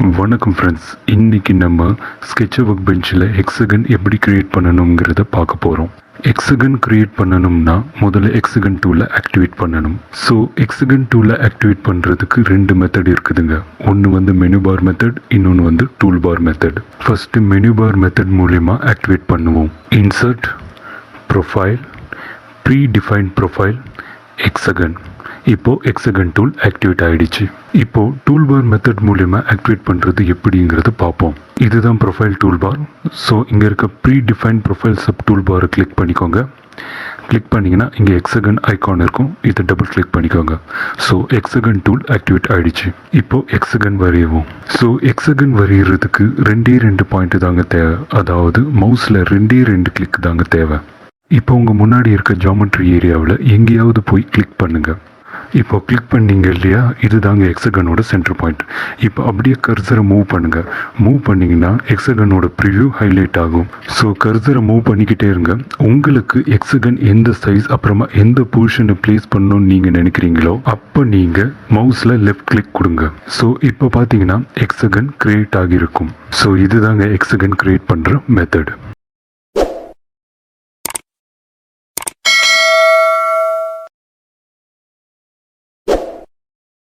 வணக்கம் ஃப்ரெண்ட்ஸ், இன்றைக்கி நம்ம ஸ்கெட்சர் ஒர்க்பெஞ்சில் ஹெக்ஸகன் எப்படி க்ரியேட் பண்ணணுங்கிறத பார்க்க போகிறோம். ஹெக்ஸகன் க்ரியேட் பண்ணணும்னா முதல்ல ஹெக்ஸகன் டூலை ஆக்டிவேட் பண்ணணும். ஸோ ஹெக்ஸகன் டூலை ஆக்டிவேட் பண்ணுறதுக்கு 2 மெத்தட் இருக்குதுங்க. ஒன்று வந்து மெனு பார் மெத்தட், இன்னொன்று வந்து tool bar method. First menu bar method மூலயமா ஆக்டிவேட் பண்ணுவோம். Insert, profile, predefined profile, hexagon. இப்போது ஹெக்ஸகன் டூல் ஆக்டிவேட் ஆகிடுச்சு. இப்போது டூல் பார் மெத்தட் மூலயமா ஆக்டிவேட் பண்ணுறது எப்படிங்கிறத பார்ப்போம். இதுதான் ப்ரொஃபைல் டூல் பார். ஸோ இங்கே இருக்க predefined profile sub tool பாரை கிளிக் பண்ணிக்கோங்க. கிளிக் பண்ணிங்கன்னா இங்கே ஹெக்ஸகன் ஐக்கான் இருக்கும், இதை டபுள் கிளிக் பண்ணிக்கோங்க. ஸோ ஹெக்ஸகன் டூல் ஆக்டிவேட் ஆகிடுச்சு. இப்போது ஹெக்ஸகன் வரையவும். ஸோ ஹெக்ஸகன் வரைகிறதுக்கு 2 பாயிண்ட் தாங்க தேவை, அதாவது மவுஸில் 2 கிளிக் தாங்க தேவை. இப்போ உங்கள் முன்னாடி இருக்க ஜாமெட்ரி ஏரியாவில் எங்கேயாவது போய் கிளிக் பண்ணுங்கள். இப்போ கிளிக் பண்ணிங்க இல்லையா, இது தாங்க ஹெக்ஸகனோட சென்டர் பாயிண்ட். இப்போ அப்படியே கர்சரை மூவ் பண்ணுங்கள். மூவ் பண்ணிங்கன்னா ஹெக்ஸகனோட ப்ரிவ்யூ ஹைலைட் ஆகும். ஸோ கர்சரை மூவ் பண்ணிக்கிட்டே இருங்க. உங்களுக்கு ஹெக்ஸகன் எந்த சைஸ் அப்புறமா எந்த பொசிஷனை ப்ளேஸ் பண்ணணும்னு நீங்கள் நினைக்கிறீங்களோ அப்போ நீங்கள் மவுஸில் லெஃப்ட் கிளிக் கொடுங்க. ஸோ இப்போ பார்த்தீங்கன்னா ஹெக்ஸகன் கிரியேட் ஆகியிருக்கும். ஸோ இதுதாங்க ஹெக்ஸகன் கிரியேட் பண்ணுற மெத்தட்.